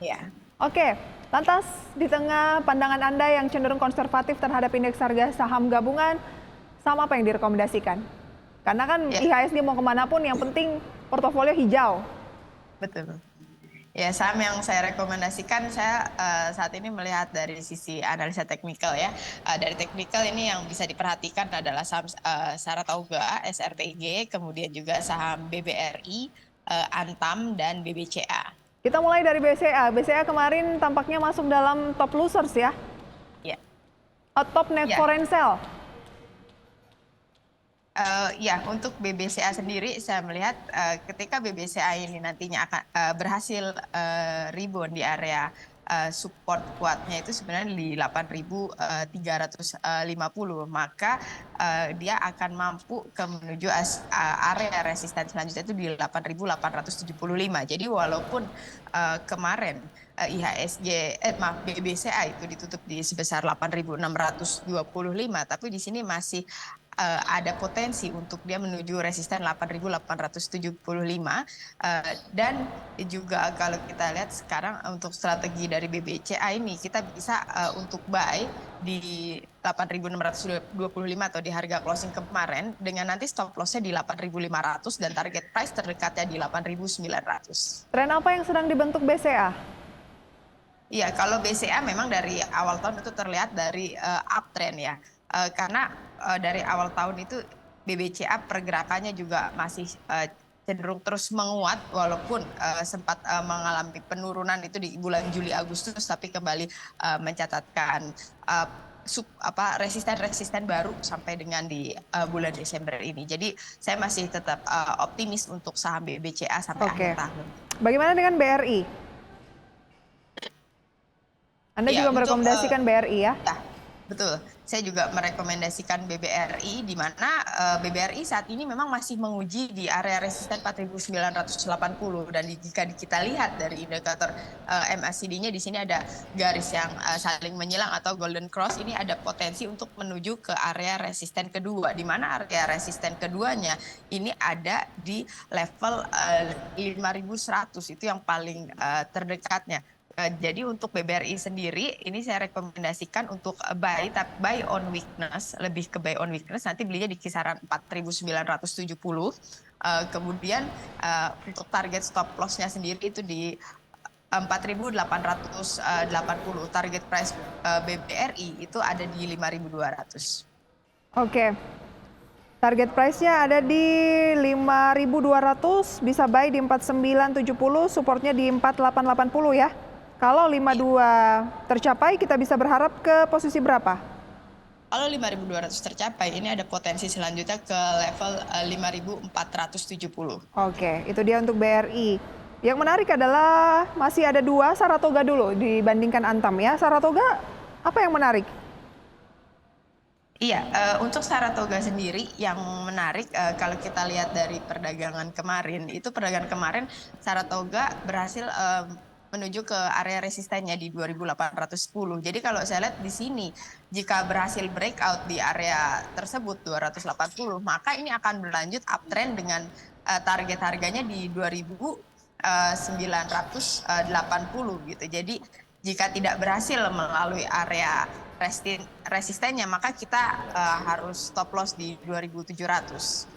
Ya. Oke, lantas di tengah pandangan Anda yang cenderung konservatif terhadap indeks harga saham gabungan, saham apa yang direkomendasikan? Karena kan Ya, IHSG mau kemana pun yang penting portofolio hijau. betul. Ya, saham yang saya rekomendasikan, saya saat ini melihat dari sisi analisa teknikal ya. Dari teknikal ini yang bisa diperhatikan adalah saham Saratoga, SRTG, kemudian juga saham BBRI, Antam, dan BBCA. Kita mulai dari BCA. BCA kemarin tampaknya masuk dalam top losers ya. Ya, Top net ya. foreign sell. Ya, untuk BBCA sendiri saya melihat ketika BBCA ini nantinya akan berhasil rebound di area support kuatnya itu sebenarnya di 8.350, maka dia akan mampu menuju area resisten selanjutnya itu di 8.875. Jadi walaupun kemarin BBCA itu ditutup di sebesar 8.625, tapi di sini masih ada potensi untuk dia menuju resisten 8.875, dan juga kalau kita lihat sekarang untuk strategi dari BBCA ini kita bisa untuk buy di 8.625 atau di harga closing kemarin dengan nanti stop lossnya di 8.500 dan target price terdekatnya di 8.900. Tren apa yang sedang dibentuk BCA? Iya, kalau BCA memang dari awal tahun itu terlihat dari uptrend ya. Karena dari awal tahun itu BBCA pergerakannya juga masih cenderung terus menguat walaupun sempat mengalami penurunan itu di bulan Juli Agustus, tapi kembali mencatatkan resisten baru sampai dengan di bulan Desember ini. Jadi saya masih tetap optimis untuk saham BBCA sampai akhir tahun. Bagaimana dengan BRI? Anda Iya, juga untuk merekomendasikan BRI ya? ya, betul. Saya juga merekomendasikan BBRI, di mana BBRI saat ini memang masih menguji di area resisten 4.980, dan jika kita lihat dari indikator MACD-nya di sini ada garis yang saling menyilang atau golden cross. Ini ada potensi untuk menuju ke area resisten kedua, di mana area resisten keduanya ini ada di level 5.100, itu yang paling terdekatnya. Jadi untuk BBRI sendiri ini saya rekomendasikan untuk buy on weakness, lebih ke buy on weakness, nanti belinya di kisaran 4.970. Kemudian untuk target stop loss-nya sendiri itu di 4.880. Target price BBRI itu ada di 5.200. Oke. Target price-nya ada di 5.200, bisa buy di 4.970, supportnya di 4.880 ya. Kalau 52 tercapai, kita bisa berharap ke posisi berapa? Kalau 5.200 tercapai, ini ada potensi selanjutnya ke level 5.470. Oke, itu dia untuk BRI. Yang menarik adalah masih ada dua, Saratoga dulu dibandingkan Antam ya. Saratoga, apa yang menarik? Iya, untuk Saratoga sendiri yang menarik kalau kita lihat dari perdagangan kemarin, Saratoga berhasil menuju ke area resistennya di 2.810. Jadi kalau saya lihat di sini, jika berhasil breakout di area tersebut 280, maka ini akan berlanjut uptrend dengan target harganya di 2.980 gitu. Jadi jika tidak berhasil melalui area resistennya, maka kita harus stop loss di 2.700.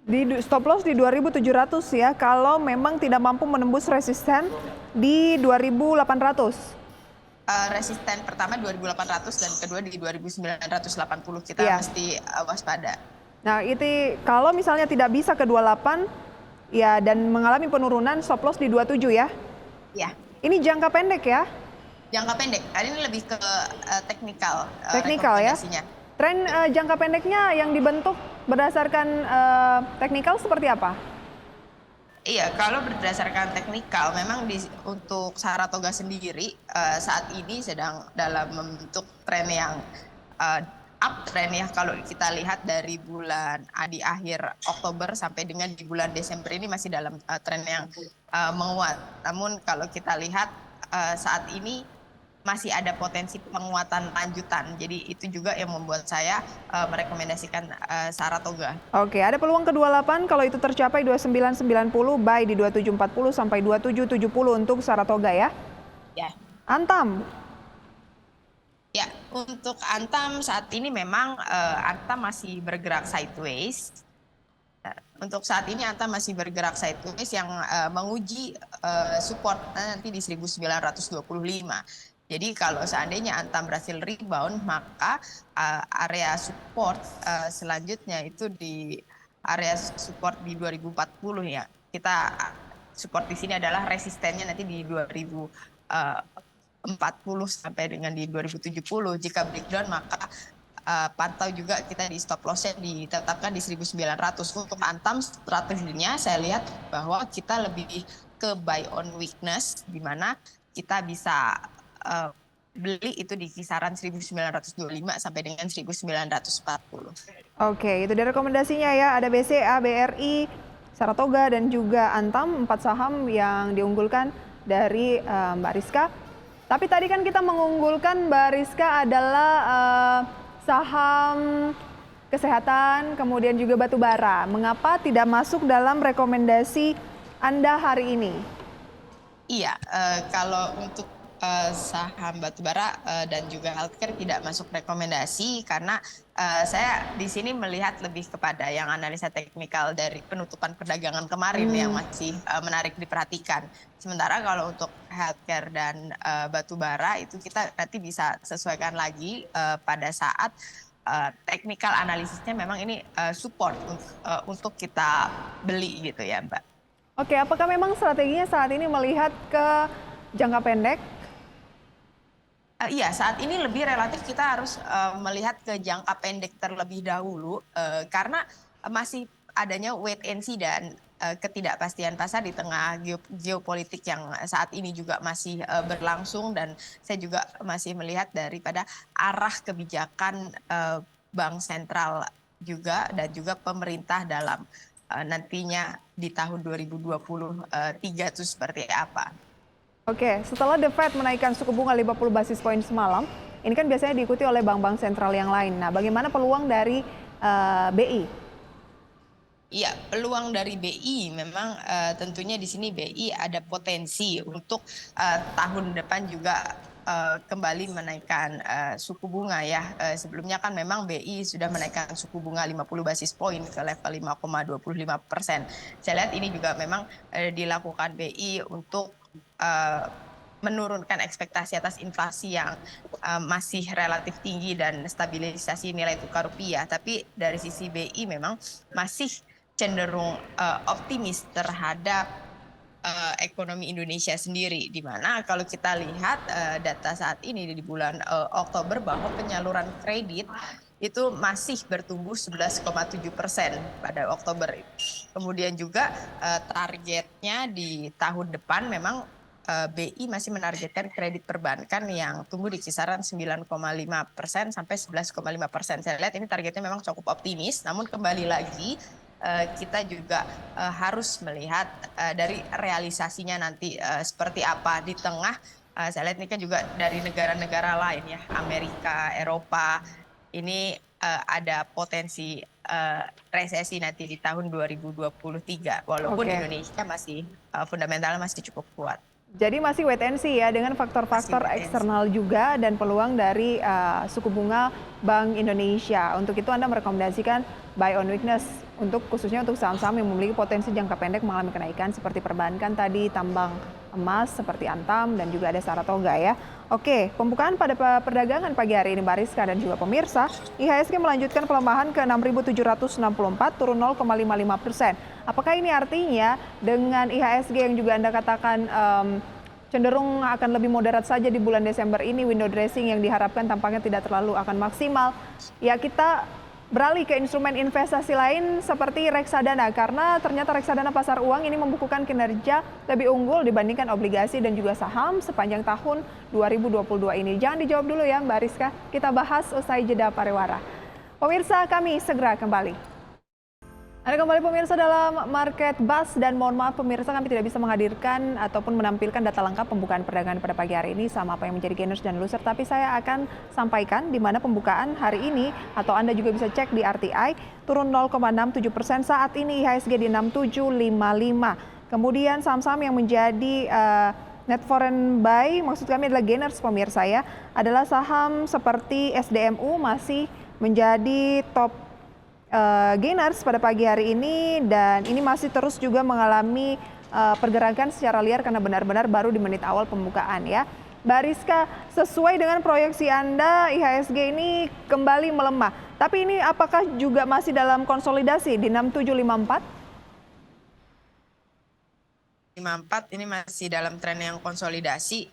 Di stop loss di 2.700 ya, kalau memang tidak mampu menembus resisten di 2.800. Resisten pertama 2.800 dan kedua di 2.980. Kita mesti waspada. Nah, itu kalau misalnya tidak bisa ke 28 ya dan mengalami penurunan, stop loss di 27 ya. Ya. Ini jangka pendek ya? Jangka pendek. Ini lebih ke teknikal. Teknikal ya. Tren jangka pendeknya yang dibentuk berdasarkan teknikal seperti apa? Iya, kalau berdasarkan teknikal, memang untuk Saratoga sendiri saat ini sedang dalam membentuk tren yang uptrend ya. Kalau kita lihat dari bulan di akhir Oktober sampai dengan di bulan Desember ini masih dalam tren yang menguat. Namun kalau kita lihat saat ini masih ada potensi penguatan lanjutan. Jadi itu juga yang membuat saya merekomendasikan Saratoga. Oke, ada peluang ke 28 kalau itu tercapai 2990, buy di 2740 sampai 2770 untuk Saratoga ya. Ya. Antam. Ya, untuk Antam saat ini memang Antam masih bergerak sideways. Untuk saat ini Antam masih bergerak sideways yang menguji support nanti di 1925. Jadi kalau seandainya Antam berhasil rebound, maka area support selanjutnya itu di area support di 2040 ya. Kita support di sini adalah resistennya nanti di 2040 sampai dengan di 2070. Jika breakdown maka pantau juga kita di stop loss-nya ditetapkan di 1900. Untuk Antam strateginya saya lihat bahwa kita lebih ke buy on weakness, di mana kita bisa beli itu di kisaran 1925 sampai dengan 1940. Oke, itu dari rekomendasinya ya. Ada BCA, BRI, Saratoga, dan juga Antam, 4 saham yang diunggulkan dari Mbak Rizka. Tapi tadi kan kita mengunggulkan Mbak Rizka adalah saham kesehatan, kemudian juga batu bara. Mengapa tidak masuk dalam rekomendasi Anda hari ini? Iya, kalau untuk saham batubara dan juga healthcare tidak masuk rekomendasi karena saya di sini melihat lebih kepada yang analisa teknikal dari penutupan perdagangan kemarin yang masih menarik diperhatikan. Sementara kalau untuk healthcare dan batubara itu kita nanti bisa sesuaikan lagi pada saat teknikal analisisnya memang ini support untuk kita beli gitu ya, Mbak. Oke, apakah memang strateginya saat ini melihat ke jangka pendek? Iya, saat ini lebih relatif kita harus melihat ke jangka pendek terlebih dahulu karena masih adanya wait and see dan ketidakpastian pasar di tengah geopolitik yang saat ini juga masih berlangsung, dan saya juga masih melihat daripada arah kebijakan bank sentral juga dan juga pemerintah dalam nantinya di tahun 2023 itu seperti apa. Oke, setelah The Fed menaikkan suku bunga 50 basis poin semalam, ini kan biasanya diikuti oleh bank-bank sentral yang lain. Nah, bagaimana peluang dari BI? Iya, peluang dari BI memang tentunya di sini BI ada potensi untuk tahun depan juga kembali menaikkan suku bunga ya. Sebelumnya kan memang BI sudah menaikkan suku bunga 50 basis poin ke level 5,25%. Saya lihat ini juga memang dilakukan BI untuk menurunkan ekspektasi atas inflasi yang masih relatif tinggi dan stabilisasi nilai tukar rupiah. Tapi dari sisi BI memang masih cenderung optimis terhadap ekonomi Indonesia sendiri, di mana kalau kita lihat data saat ini di bulan Oktober bahwa penyaluran kredit itu masih bertumbuh 11,7% pada Oktober. Kemudian juga targetnya di tahun depan memang BI masih menargetkan kredit perbankan yang tumbuh di kisaran 9,5% sampai 11,5%. Saya lihat ini targetnya memang cukup optimis, namun kembali lagi kita juga harus melihat dari realisasinya nanti seperti apa di tengah. Saya lihat ini kan juga dari negara-negara lain ya, Amerika, Eropa, ini ada potensi resesi nanti di tahun 2023, walaupun Indonesia masih fundamentalnya masih cukup kuat. Jadi masih wait and see ya, dengan faktor-faktor eksternal juga dan peluang dari suku bunga Bank Indonesia. Untuk itu Anda merekomendasikan buy on weakness untuk khususnya untuk saham-saham yang memiliki potensi jangka pendek mengalami kenaikan seperti perbankan tadi, tambang emas seperti Antam, dan juga ada Saratoga ya. Oke, pembukaan pada perdagangan pagi hari ini Mbak Rizka dan juga pemirsa, IHSG melanjutkan pelemahan ke 6.764, turun 0,55%. Apakah ini artinya dengan IHSG yang juga Anda katakan cenderung akan lebih moderat saja di bulan Desember ini, window dressing yang diharapkan tampaknya tidak terlalu akan maksimal, ya kita beralih ke instrumen investasi lain seperti reksadana, karena ternyata reksadana pasar uang ini membukukan kinerja lebih unggul dibandingkan obligasi dan juga saham sepanjang tahun 2022 ini. Jangan dijawab dulu ya Mbak Rizka, kita bahas usai jeda pariwara. Pemirsa, kami segera kembali. Ada kembali pemirsa dalam Market Buzz, dan mohon maaf pemirsa kami tidak bisa menghadirkan ataupun menampilkan data lengkap pembukaan perdagangan pada pagi hari ini sama apa yang menjadi gainers dan loser, tapi saya akan sampaikan di mana pembukaan hari ini, atau Anda juga bisa cek di RTI, turun 0,67% saat ini IHSG di 6755. Kemudian saham-saham yang menjadi net foreign buy, maksud kami adalah gainers pemirsa ya, adalah saham seperti SDMU masih menjadi top gainers pada pagi hari ini, dan ini masih terus juga mengalami pergerakan secara liar karena benar-benar baru di menit awal pembukaan ya. Mbak Rizka, sesuai dengan proyeksi Anda, IHSG ini kembali melemah. Tapi ini apakah juga masih dalam konsolidasi di 6754? 54 ini masih dalam tren yang konsolidasi.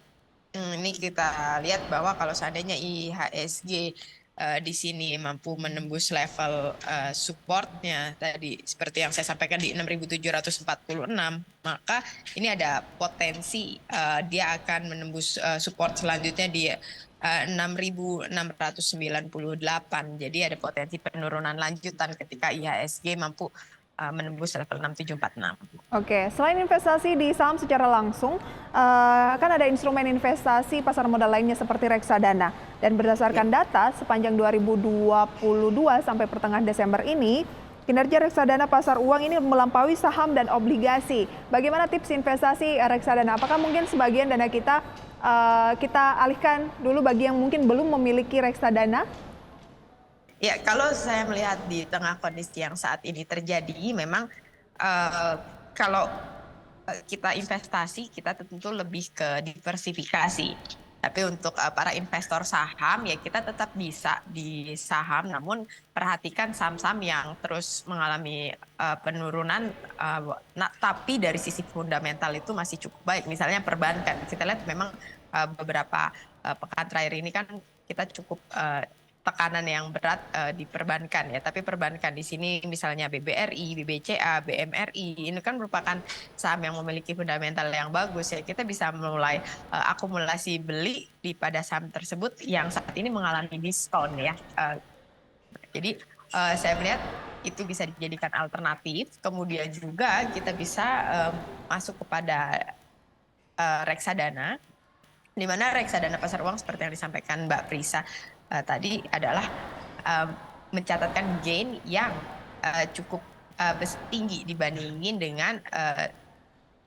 Ini kita lihat bahwa kalau seandainya IHSG di sini mampu menembus level supportnya tadi seperti yang saya sampaikan di 6.746, maka ini ada potensi dia akan menembus support selanjutnya di 6.698. Jadi ada potensi penurunan lanjutan ketika IHSG mampu menembus level 6746. Oke, selain investasi di saham secara langsung, kan ada instrumen investasi pasar modal lainnya seperti reksadana. Dan berdasarkan data sepanjang 2022 sampai pertengahan Desember ini, kinerja reksadana pasar uang ini melampaui saham dan obligasi. Bagaimana tips investasi reksadana? Apakah mungkin sebagian dana kita alihkan dulu bagi yang mungkin belum memiliki reksadana? Ya, kalau saya melihat di tengah kondisi yang saat ini terjadi, memang kalau kita investasi, kita tentu lebih ke diversifikasi. Tapi untuk para investor saham, ya kita tetap bisa di saham, namun perhatikan saham-saham yang terus mengalami penurunan, tapi dari sisi fundamental itu masih cukup baik. Misalnya perbankan, kita lihat memang beberapa pekan terakhir ini kan kita cukup tekanan yang berat di perbankan ya, tapi perbankan di sini misalnya BBRI, BBCA, BMRI ini kan merupakan saham yang memiliki fundamental yang bagus ya. Kita bisa mulai akumulasi beli di pada saham tersebut yang saat ini mengalami diskon ya. Jadi saya melihat itu bisa dijadikan alternatif. Kemudian juga kita bisa masuk kepada reksadana, di mana reksadana pasar uang seperti yang disampaikan Mbak Prisa tadi adalah mencatatkan gain yang cukup tinggi dibandingin dengan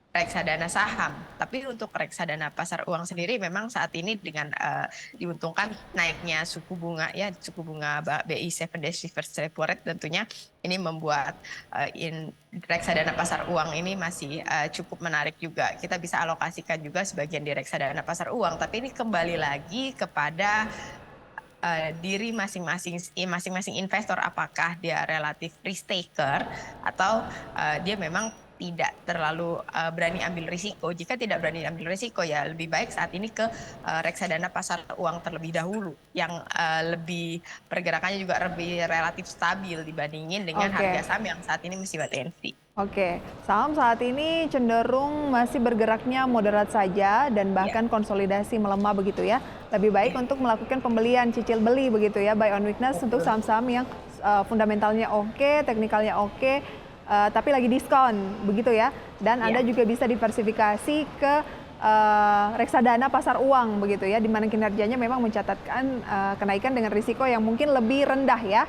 reksadana saham. Tapi untuk reksadana pasar uang sendiri memang saat ini dengan diuntungkan naiknya suku bunga ya, suku bunga BI 7 days reverse repo rate, tentunya ini membuat reksadana pasar uang ini masih cukup menarik juga. Kita bisa alokasikan juga sebagian di reksadana pasar uang, tapi ini kembali lagi kepada diri masing-masing investor, apakah dia relatif risk taker atau dia memang tidak terlalu berani ambil risiko. Jika tidak berani ambil risiko, ya lebih baik saat ini ke reksadana pasar uang terlebih dahulu yang lebih pergerakannya juga lebih relatif stabil dibandingin dengan harga saham yang saat ini masih wait-and-see. Oke, saham saat ini cenderung masih bergeraknya moderat saja dan bahkan konsolidasi melemah begitu ya. Lebih baik untuk melakukan pembelian cicil beli begitu ya, buy on weakness untuk saham-saham yang fundamentalnya oke, teknikalnya oke, tapi lagi diskon begitu ya. Dan Anda juga bisa diversifikasi ke reksadana pasar uang begitu ya, di mana kinerjanya memang mencatatkan kenaikan dengan risiko yang mungkin lebih rendah ya.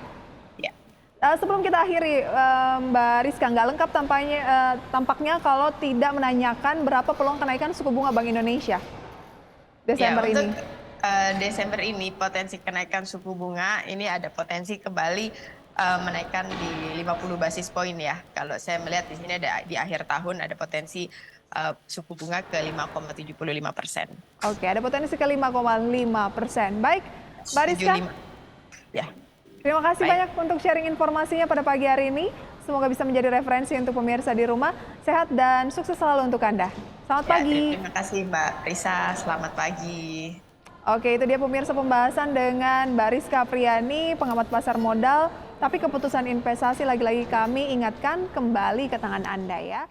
Sebelum kita akhiri, Mbak Rizka, nggak lengkap tampaknya kalau tidak menanyakan berapa peluang kenaikan suku bunga Bank Indonesia Desember ini. Untuk Desember ini potensi kenaikan suku bunga ini ada potensi kembali menaikkan di 50 basis poin ya. Kalau saya melihat di sini ada di akhir tahun ada potensi suku bunga ke 5,75%. Oke, ada potensi ke 5,5%. Baik, Mbak Rizka. Ya. Terima kasih banyak untuk sharing informasinya pada pagi hari ini. Semoga bisa menjadi referensi untuk pemirsa di rumah. Sehat dan sukses selalu untuk Anda. Selamat pagi. Terima kasih Mbak Risa, selamat pagi. Oke, itu dia pemirsa pembahasan dengan Mbak Rizka Apriani, pengamat pasar modal. Tapi keputusan investasi lagi-lagi kami ingatkan kembali ke tangan Anda ya.